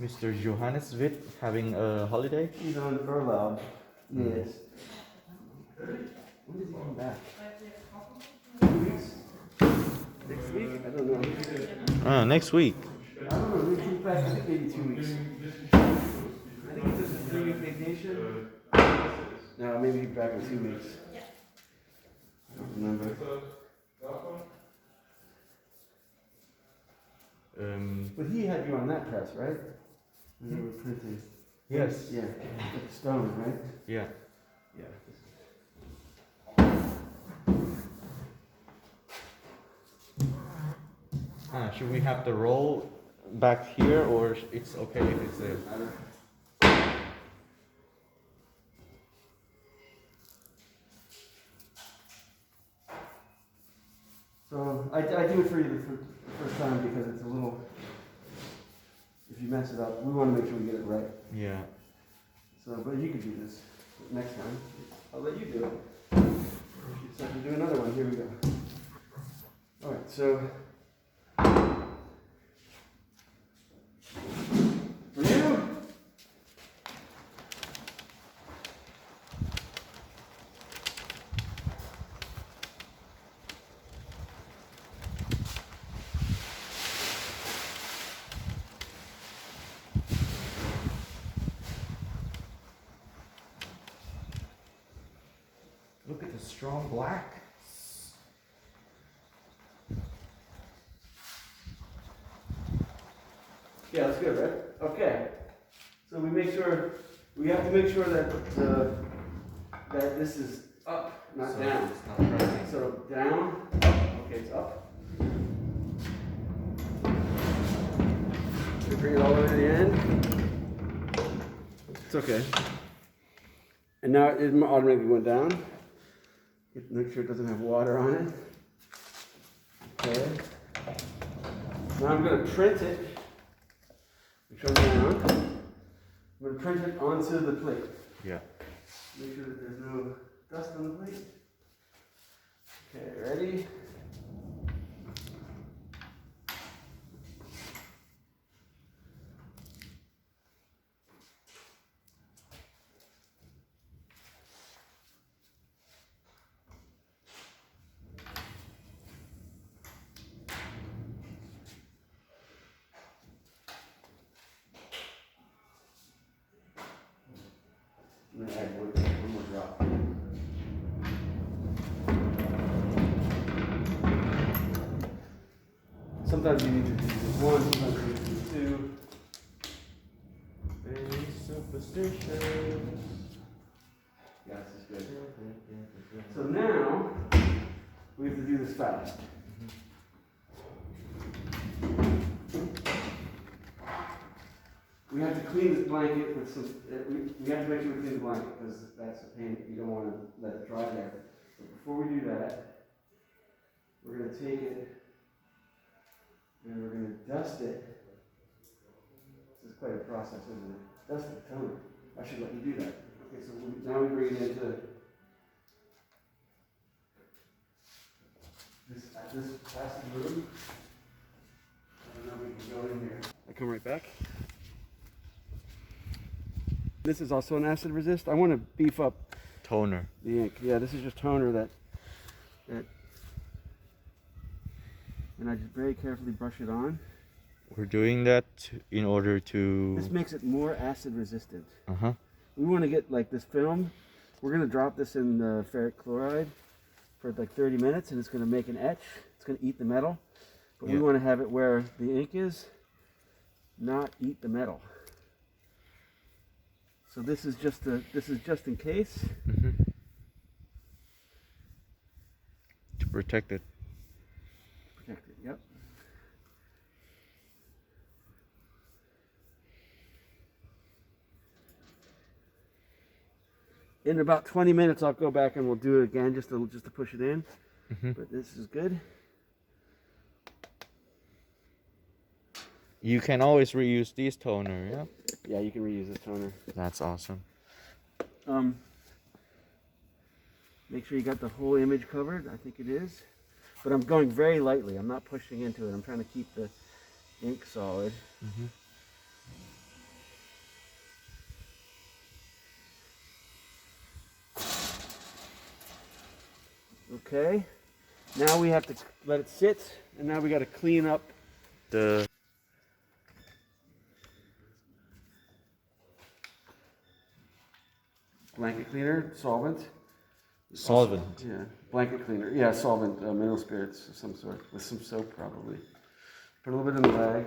Mr. Johannes Witt having a holiday? He's on furlough. Yes. When does he come back? 2 weeks? Next week? I don't know. Next week. I don't know. Maybe he's back. I think maybe 2 weeks. I think he took a 3-week vacation. No, maybe he's back in 2 weeks. I don't remember. But he had you on that press, right? When you were printing. Yes. Yeah. Like stone, right? Yeah. Yeah. Should we have the roll back here, or it's okay if it's there? So I do it for you the first time because it's a little. If you mess it up, we want to make sure we get it right. Yeah. So, but you can do this next time. I'll let you do it. If you decide to do another one, here we go. All right, so. For you. Look at the strong black. Yeah, that's good, right? Okay. So we have to make sure that that this is up, not down. It's not rising. So down, up. Okay, it's up. We bring it all the way to the end. It's okay. And now it automatically went down. Make sure it doesn't have water on it. Okay. Now I'm going to print it. Turn it around. I'm going to print it onto the plate. Yeah. Make sure that there's no dust on the plate. Okay, ready? I'm going to add one more drop. Sometimes you need to do one, sometimes you need to do two. Very superstitious. Yeah, this is good. So now, we have to do this fast. We have to clean this blanket with some, we have to make sure we clean the blanket because that's a pain. You don't want to let it dry there. But before we do that, we're going to take it and we're going to dust it. This is quite a process, isn't it? Dust it, tell me. I should let you do that. Okay, so now we bring it into this plastic room. And then we can go in here. I come right back. This is also an acid resist. I want to beef up Toner. the ink. Yeah, this is just toner that and I just very carefully brush it on. We're doing that in order to... This makes it more acid resistant. Uh-huh. We want to get like this film. We're going to drop this in the ferric chloride for like 30 minutes and it's going to make an etch. It's going to eat the metal. But we want to have it where the ink is, not eat the metal. So this is just in case. Mm-hmm. To protect it. Protect it, yep. In about 20 minutes I'll go back and we'll do it again just to push it in. Mm-hmm. But this is good. You can always reuse this toner, yeah? Yeah, you can reuse this toner. That's awesome. Make sure you got the whole image covered. I think it is. But I'm going very lightly. I'm not pushing into it. I'm trying to keep the ink solid. Mm-hmm. Okay. Now we have to let it sit, and now we got to clean up The blanket cleaner, solvent. solvent. Yeah, blanket cleaner. Yeah, solvent, mineral spirits of some sort, with some soap probably. Put a little bit in the bag.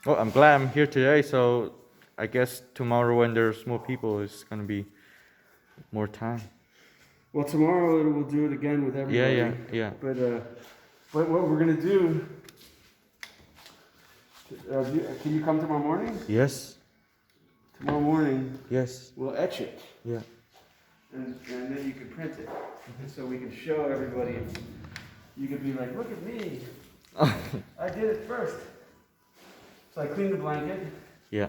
Oh, I'm glad I'm here today. So I guess tomorrow when there's more people, it's gonna be more time. Well, tomorrow we'll do it again with everybody. Yeah. But what we're gonna do? Can you come tomorrow morning? Yes. Tomorrow morning Yes. we'll etch it, Yeah. and then you can print it, so we can show everybody. You can be like, look at me, I did it first. So I clean the blanket. Yeah.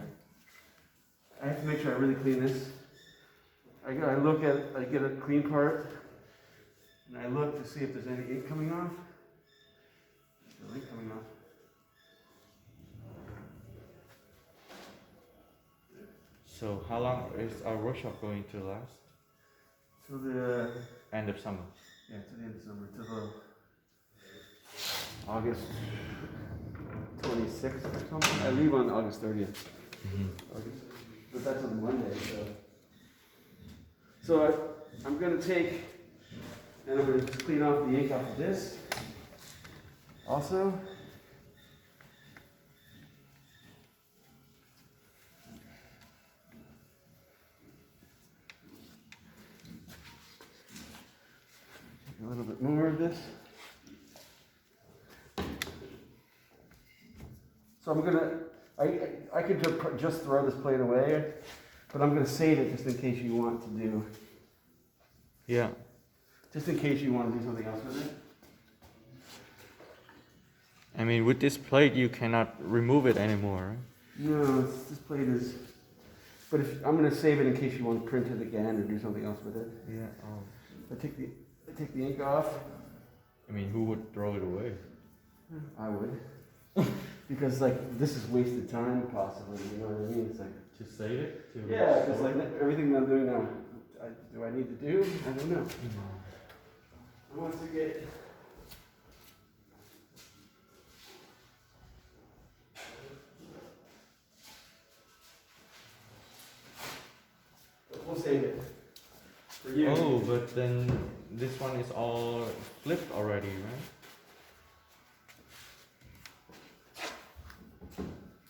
I have to make sure I really clean this. I get a clean part, and I look to see if there's any ink coming off. There's no ink coming off. So how long is our workshop going to last? Till the End of summer. Yeah, to the end of summer, to the August 26th or something. I leave on August 30th. August. But that's on Monday, so I'm gonna take, and I'm gonna just clean off the ink off of this. Also, a little bit more of this. So I'm gonna, I could just throw this plate away, but I'm gonna save it just in case you want to do, Yeah. just in case you want to do something else with it. I mean, with this plate, you cannot remove it anymore, right? No, this plate is, but if, I'm gonna save it in case you want to print it again or do something else with it. Yeah. I take the ink off. I mean, who would throw it away? I would. Because like this is wasted time possibly, you know what I mean? It's like, To save it? To yeah, because like everything that I'm doing now, do I need to do? I don't know. I want to get. We'll save it for you. Oh, but then this one is all flipped already, right?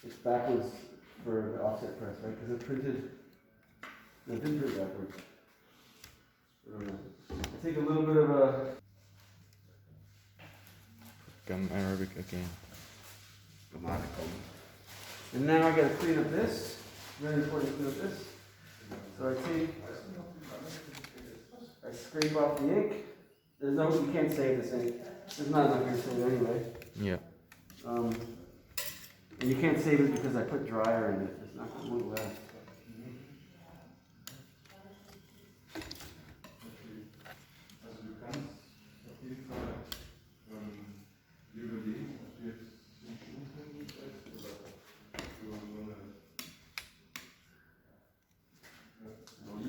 It's backwards for the offset press, right? Because it's printed. No, it didn't print backwards. I don't know. I take a little bit of a. Gum Arabic again. And now I gotta clean up this. Very important to clean up this. So I scrape off the ink. You can't save this ink. There's not enough here to save anyway. Yeah. And you can't save it because I put dryer in it. It's not going to last.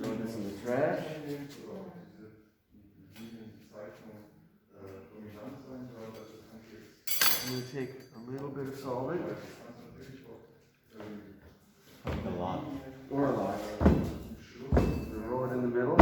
Throw this in the trash. I'm going to take a little bit of solvent. A lot. Or a lot. Roll it in the middle.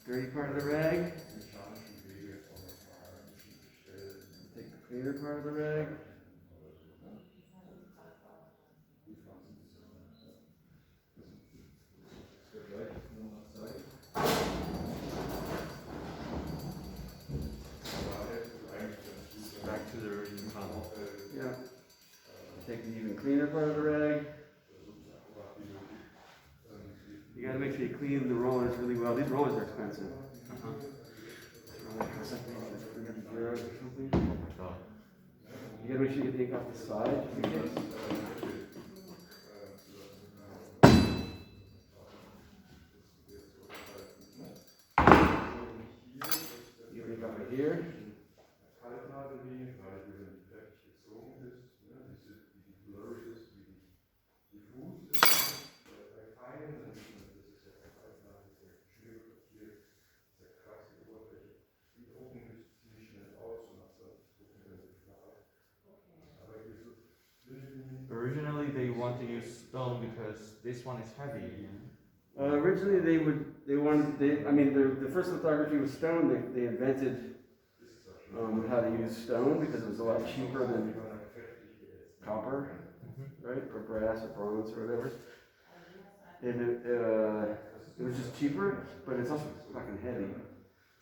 Dirty part of the rag. Take the cleaner part of the rag. Back to the original color. take the even cleaner part of the rag. You gotta make sure you clean the rollers really well. These rollers are expensive. Like €300 or something. You gotta make sure you get the ink off the side. You get it over here. Originally, they want to use stone because this one is heavy. Originally, the first lithography was stone. They invented how to use stone because it was a lot cheaper than copper, right, or brass or bronze or whatever. And it was just cheaper, but it's also fucking heavy.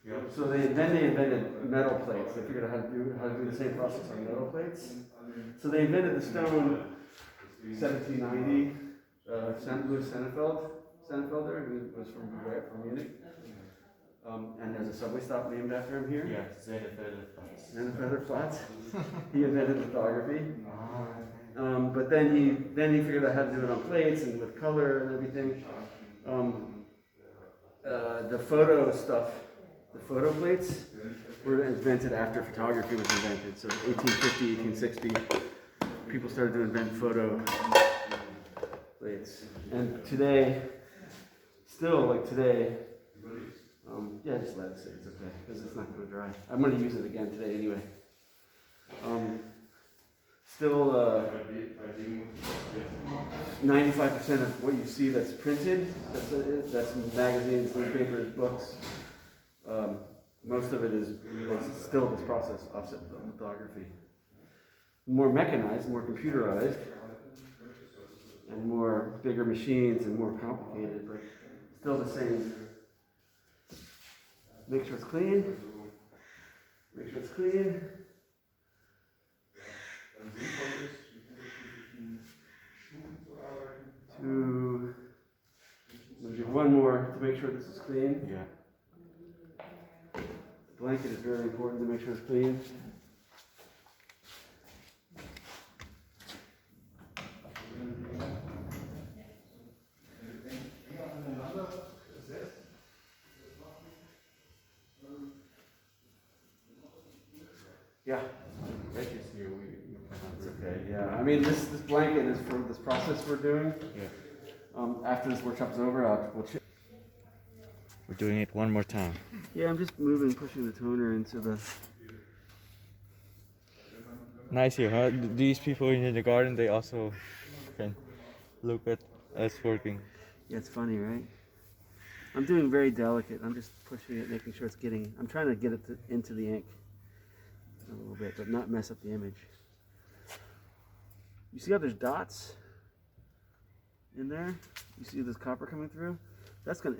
Yep. So they invented metal plates. They figured out how to do the same process on metal plates. So they invented the stone 1790. Louis Sennefelder, who was from Munich. And there's a subway stop named after him here. Yeah, Sennefelder Flats. He invented lithography. But then he figured out how to do it on plates and with color and everything. The photo stuff, the photo plates, were invented after photography was invented. So 1850, 1860, people started to invent photo plates. And today, still like today, yeah, just let it sit, it's okay, because it's not going to dry. I'm going to use it again today anyway. Still, 95% of what you see that's printed, that's magazines, newspapers, books. Most of it is still this process, offset lithography. More mechanized, more computerized, and more bigger machines and more complicated, but still the same. Make sure it's clean. Make sure it's clean. We'll do one more to make sure this is clean. Yeah. The blanket is very important to make sure it's clean. Yeah. It's okay, yeah. I mean, this blanket is for this process we're doing. Yeah. After this workshop's over, We're doing it one more time. Yeah, I'm just pushing the toner into the... Nice here, huh? These people in the garden, they also can look at us working. Yeah, it's funny, right? I'm doing very delicate. I'm just pushing it, making sure it's getting... I'm trying to get it into the ink a little bit, but not mess up the image. You see how there's dots in there? You see this copper coming through? That's gonna...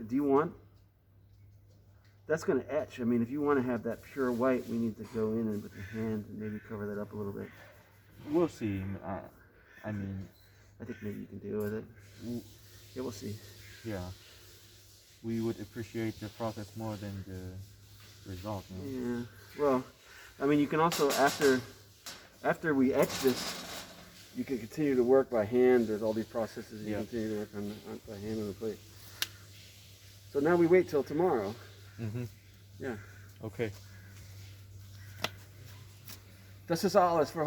That's gonna etch. I mean, if you want to have that pure white, we need to go in and with the hand and maybe cover that up a little bit. We'll see. I mean... I think maybe you can deal with it. Yeah, we'll see. Yeah. We would appreciate the process more than the result. You know? Yeah. Well, I mean, you can also, after we etch this, you can continue to work by hand. There's all these processes you continue to work on by hand on the plate. So now we wait till tomorrow. Mm-hmm. Yeah. Okay. Das ist alles für heute.